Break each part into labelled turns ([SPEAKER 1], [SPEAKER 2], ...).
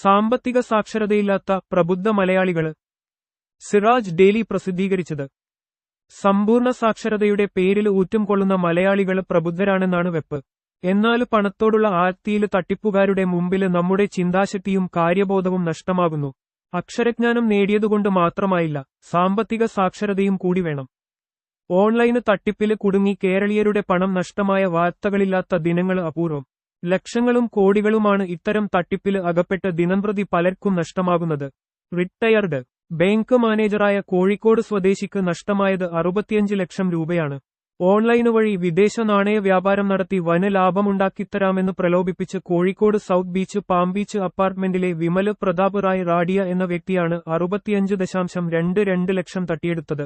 [SPEAKER 1] സാമ്പത്തിക സാക്ഷരതയില്ലാത്ത പ്രബുദ്ധ മലയാളികള്. സിറാജ് ഡെയിലി പ്രസിദ്ധീകരിച്ചത്. സമ്പൂർണ്ണ സാക്ഷരതയുടെ പേരിൽ ഊറ്റം കൊള്ളുന്ന മലയാളികള് പ്രബുദ്ധരാണെന്നാണ് വെപ്പ്. എന്നാൽ പണത്തോടുള്ള ആർത്തിയില് തട്ടിപ്പുകാരുടെ മുമ്പില് നമ്മുടെ ചിന്താശക്തിയും കാര്യബോധവും നഷ്ടമാകുന്നു. അക്ഷരജ്ഞാനം നേടിയതുകൊണ്ട് മാത്രമായില്ല, സാമ്പത്തിക സാക്ഷരതയും കൂടി വേണം. ഓൺലൈന് തട്ടിപ്പില് കുടുങ്ങി കേരളീയരുടെ പണം നഷ്ടമായ വാർത്തകളില്ലാത്ത ദിനങ്ങള് അപൂർവം. ലക്ഷങ്ങളും കോടികളുമാണ് ഇത്തരം തട്ടിപ്പില് അകപ്പെട്ട് ദിനംപ്രതി പലർക്കും നഷ്ടമാകുന്നത്. റിട്ടയർഡ് ബാങ്ക് മാനേജറായ കോഴിക്കോട് സ്വദേശിക്ക് നഷ്ടമായത് 65 ലക്ഷം രൂപയാണ്. ഓൺലൈന് വഴി വിദേശ നാണയ വ്യാപാരം നടത്തി വൻ ലാഭമുണ്ടാക്കിത്തരാമെന്ന് പ്രലോഭിപ്പിച്ച് കോഴിക്കോട് സൗത്ത് ബീച്ച് പാംബീച്ച് അപ്പാർട്ട്മെന്റിലെ വിമല് പ്രതാപ് റായ് റാഡിയ എന്ന വ്യക്തിയാണ് 65.22 ലക്ഷം തട്ടിയെടുത്തത്.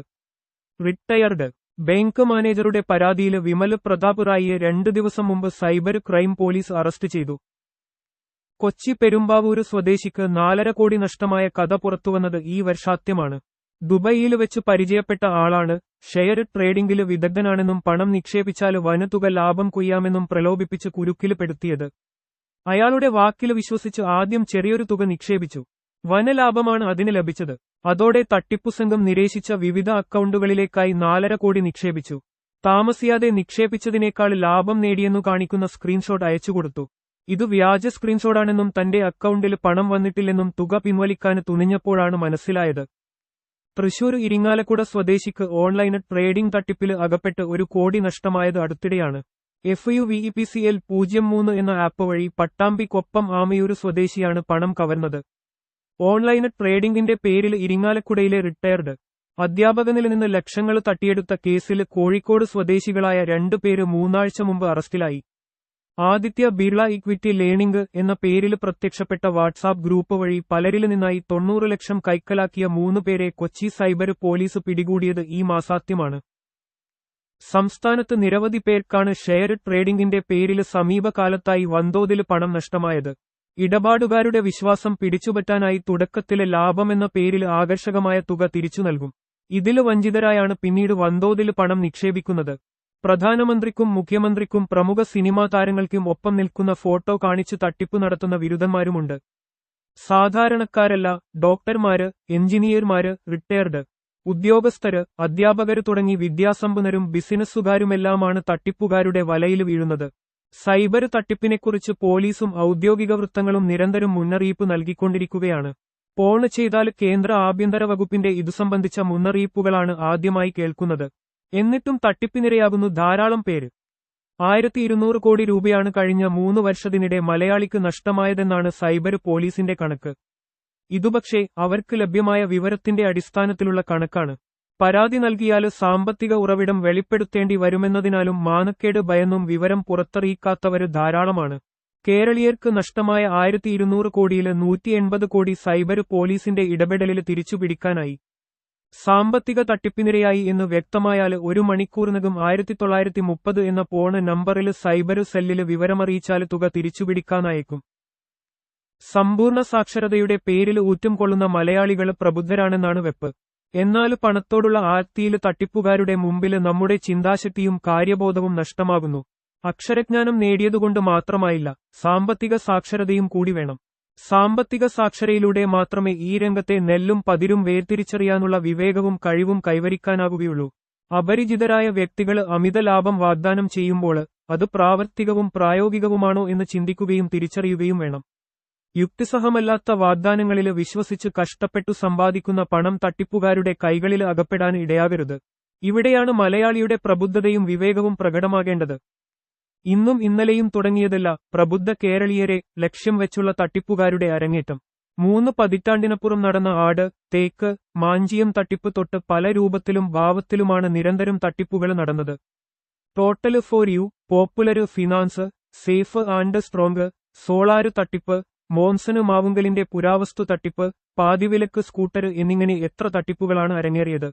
[SPEAKER 1] റിട്ടയർഡ് ബാങ്ക് മാനേജറുടെ പരാതിയില് വിമല് പ്രതാപ് റായിയെ 2 ദിവസം മുമ്പ് സൈബർ ക്രൈം പോലീസ് അറസ്റ്റ് ചെയ്തു. കൊച്ചി പെരുമ്പാവൂര് സ്വദേശിക്ക് 4.5 കോടി നഷ്ടമായ കഥ പുറത്തുവന്നത് ഈ വർഷാന്ത്യമാണ്. ദുബൈയില് വെച്ച് പരിചയപ്പെട്ട ആളാണ്. ഷെയർ ട്രേഡിംഗില് വിദഗ്ധനാണെന്നും പണം നിക്ഷേപിച്ചാല് വൻതുക ലാഭം കൊയ്യാമെന്നും പ്രലോഭിപ്പിച്ച് കുരുക്കില് പെടുത്തിയത്. അയാളുടെ വാക്കില് വിശ്വസിച്ച് ആദ്യം ചെറിയൊരു തുക നിക്ഷേപിച്ചു. വൻ ലാഭമാണ് അതിന് ലഭിച്ചത്. അതോടെ തട്ടിപ്പുസംഘം നിരേശിച്ച വിവിധ അക്കൗണ്ടുകളിലേക്കായി 4.5 കോടി നിക്ഷേപിച്ചു. താമസിയാതെ നിക്ഷേപിച്ചതിനേക്കാൾ ലാഭം നേടിയെന്നു കാണിക്കുന്ന സ്ക്രീൻഷോട്ട് അയച്ചുകൊടുത്തു. ഇത് വ്യാജ സ്ക്രീൻഷോട്ടാണെന്നും തന്റെ അക്കൗണ്ടിൽ പണം വന്നിട്ടില്ലെന്നും തുക പിൻവലിക്കാൻ തുനിഞ്ഞപ്പോഴാണ് മനസ്സിലായത്. തൃശൂർ ഇരിങ്ങാലക്കുട സ്വദേശിക്ക് ഓൺലൈൻ ട്രേഡിംഗ് തട്ടിപ്പില് അകപ്പെട്ട് 1 കോടി നഷ്ടമായത് അടുത്തിടെയാണ്. FUVEPCL 03 എന്ന ആപ്പ് വഴി പട്ടാമ്പിക്കൊപ്പം ആമയൂര് സ്വദേശിയാണ് പണം കവർന്നത്. ഓൺലൈൻ ട്രേഡിംഗിന്റെ പേരിൽ ഇരിങ്ങാലക്കുടയിലെ റിട്ടയർഡ് അധ്യാപകനിൽ നിന്ന് ലക്ഷങ്ങൾ തട്ടിയെടുത്ത കേസിൽ കോഴിക്കോട് സ്വദേശികളായ 2 പേര് 3 ആഴ്ച മുമ്പ് അറസ്റ്റിലായി. ആദിത്യ ബിർള ഇക്വിറ്റി ലേണിംഗ് എന്ന പേരിൽ പ്രത്യക്ഷപ്പെട്ട വാട്സാപ്പ് ഗ്രൂപ്പ് വഴി പലരിൽ നിന്നായി 90 ലക്ഷം കൈക്കലാക്കിയ 3 പേരെ കൊച്ചി സൈബർ പോലീസ് പിടികൂടിയത് ഈ മാസാന്ത്യമാണ്. സംസ്ഥാനത്ത് നിരവധി പേർക്കാണ് ഷെയർ ട്രേഡിംഗിന്റെ പേരിൽ സമീപകാലത്തായി വൻതോതിൽ പണം നഷ്ടമായത്. ഇടപാടുകാരുടെ വിശ്വാസം പിടിച്ചുപറ്റാനായി തുടക്കത്തിലെ ലാഭമെന്ന പേരിൽ ആകർഷകമായ തുക തിരിച്ചു നൽകും. ഇതില് വഞ്ചിതരായാണ് പിന്നീട് വൻതോതിൽ പണം നിക്ഷേപിക്കുന്നത്. പ്രധാനമന്ത്രിക്കും മുഖ്യമന്ത്രിക്കും പ്രമുഖ സിനിമാ താരങ്ങൾക്കും ഒപ്പം നിൽക്കുന്ന ഫോട്ടോ കാണിച്ചു തട്ടിപ്പ് നടത്തുന്ന വിരുദ്ധന്മാരുമുണ്ട്. സാധാരണക്കാരല്ല, ഡോക്ടർമാര്, എഞ്ചിനീയർമാര്, റിട്ടയർഡ് ഉദ്യോഗസ്ഥര്, അധ്യാപകര് തുടങ്ങി വിദ്യാസമ്പന്നരും ബിസിനസ്സുകാരുമെല്ലാമാണ് തട്ടിപ്പുകാരുടെ വലയിൽ വീഴുന്നത്. സൈബർ തട്ടിപ്പിനെക്കുറിച്ച് പോലീസും ഔദ്യോഗിക വൃത്തങ്ങളും നിരന്തരം മുന്നറിയിപ്പ് നൽകിക്കൊണ്ടിരിക്കുകയാണ്. ഫോൺ ചെയ്താൽ കേന്ദ്ര ആഭ്യന്തര വകുപ്പിന്റെ ഇതു സംബന്ധിച്ച മുന്നറിയിപ്പുകളാണ് ആദ്യമായി കേൾക്കുന്നത്. എന്നിട്ടും തട്ടിപ്പിനിരയാകുന്നു ധാരാളം പേര്. 1200 കോടി രൂപയാണ് കഴിഞ്ഞ 3 വർഷത്തിനിടെ മലയാളിക്ക് നഷ്ടമായതെന്നാണ് സൈബർ പോലീസിന്റെ കണക്ക്. ഇതുപക്ഷേ അവർക്ക് ലഭ്യമായ വിവരത്തിന്റെ അടിസ്ഥാനത്തിലുള്ള കണക്കാണ്. പരാതി നൽകിയാല് സാമ്പത്തിക ഉറവിടം വെളിപ്പെടുത്തേണ്ടി വരുമെന്നതിനാലും മാനക്കേട് ഭയന്നും വിവരം പുറത്തറിയിക്കാത്തവര് ധാരാളമാണ്. കേരളീയർക്ക് നഷ്ടമായ 1200 കോടിയില് 180 കോടി സൈബർ പോലീസിന്റെ ഇടപെടലില് തിരിച്ചുപിടിക്കാനായി. സാമ്പത്തിക തട്ടിപ്പിനിരയായി എന്ന് വ്യക്തമായാല് 1 മണിക്കൂറിനകം 1930 എന്ന ഫോൺ നമ്പറില് സൈബർ സെല്ലില് വിവരമറിയിച്ചാല് തുക തിരിച്ചുപിടിക്കാനായേക്കും. സമ്പൂർണ്ണ സാക്ഷരതയുടെ പേരിൽ ഊറ്റം കൊള്ളുന്ന മലയാളികള് പ്രബുദ്ധരാണെന്നാണ് വെപ്പ്. എന്നാൽ പണത്തോടുള്ള ആർത്തിയില് തട്ടിപ്പുകാരുടെ മുമ്പില് നമ്മുടെ ചിന്താശക്തിയും കാര്യബോധവും നഷ്ടമാകുന്നു. അക്ഷരജ്ഞാനം നേടിയതുകൊണ്ട് മാത്രമായില്ല, സാമ്പത്തിക സാക്ഷരതയും കൂടി വേണം. സാമ്പത്തിക സാക്ഷരതയിലൂടെ മാത്രമേ ഈ രംഗത്തെ നെല്ലും പതിരും വേർതിരിച്ചറിയാനുള്ള വിവേകവും കഴിവും കൈവരിക്കാനാകുകയുള്ളൂ. അപരിചിതരായ വ്യക്തികള് അമിത ലാഭം വാഗ്ദാനം ചെയ്യുമ്പോള് അത് പ്രാവർത്തികവും പ്രായോഗികവുമാണോ എന്ന് ചിന്തിക്കുകയും തിരിച്ചറിയുകയും വേണം. യുക്തിസഹമല്ലാത്ത വാഗ്ദാനങ്ങളില് വിശ്വസിച്ച് കഷ്ടപ്പെട്ടു സമ്പാദിക്കുന്ന പണം തട്ടിപ്പുകാരുടെ കൈകളില് അകപ്പെടാൻ ഇടയാകരുത്. ഇവിടെയാണ് മലയാളിയുടെ പ്രബുദ്ധതയും വിവേകവും പ്രകടമാകേണ്ടത്. ഇന്നും ഇന്നലെയും തുടങ്ങിയതല്ല പ്രബുദ്ധ കേരളീയരെ ലക്ഷ്യം വെച്ചുള്ള തട്ടിപ്പുകാരുടെ അരങ്ങേറ്റം. 3 പതിറ്റാണ്ടിനപ്പുറം നടന്ന ആട്, തേക്ക്, മാഞ്ചിയം തട്ടിപ്പ് തൊട്ട് പല രൂപത്തിലും ഭാവത്തിലുമാണ് നിരന്തരം തട്ടിപ്പുകൾ നടന്നത്. Total for you, popular finance, safe and strong, solar തട്ടിപ്പ്, മോൻസന് മാവുങ്കലിന്റെ പുരാവസ്തു തട്ടിപ്പ്, പാതിവിലക്ക് സ്കൂട്ടര് എന്നിങ്ങനെ എത്ര തട്ടിപ്പുകളാണ് അരങ്ങേറിയത്.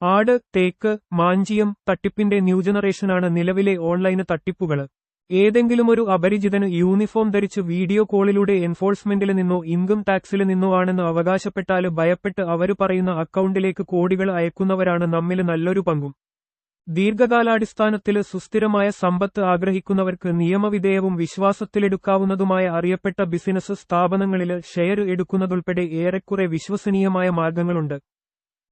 [SPEAKER 1] ആട്, തേക്ക്, മാഞ്ചിയം തട്ടിപ്പിന്റെ ന്യൂ ജനറേഷനാണ് നിലവിലെ ഓൺലൈന് തട്ടിപ്പുകള്. ഏതെങ്കിലുമൊരു അപരിചിതന് യൂണിഫോം ധരിച്ച് വീഡിയോ കോളിലൂടെ എൻഫോഴ്സ്മെന്റില് നിന്നോ ഇൻകം ടാക്സില് നിന്നോ ആണെന്ന് അവകാശപ്പെട്ടാല് ഭയപ്പെട്ട് അവര് പറയുന്ന അക്കൗണ്ടിലേക്ക് കോടികൾ അയക്കുന്നവരാണ് നമ്മില് നല്ലൊരു പങ്കും. ദീർഘകാലാടിസ്ഥാനത്തില് സുസ്ഥിരമായ സമ്പത്ത് ആഗ്രഹിക്കുന്നവർക്ക് നിയമവിധേയവും വിശ്വാസത്തിലെടുക്കാവുന്നതുമായ അറിയപ്പെട്ട ബിസിനസ് സ്ഥാപനങ്ങളില് ഷെയർ എടുക്കുന്നതുൾപ്പെടെ ഏറെക്കുറെ വിശ്വസനീയമായ മാർഗങ്ങളുണ്ട്.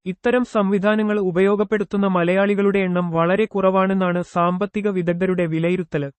[SPEAKER 1] ഇത്തരം സംവിധാനങ്ങൾ ഉപയോഗപ്പെടുത്തുന്ന മലയാളികളുടെ എണ്ണം വളരെ കുറവാണെന്നാണ് സാമ്പത്തിക വിദഗ്ധരുടെ വിലയിരുത്തല്.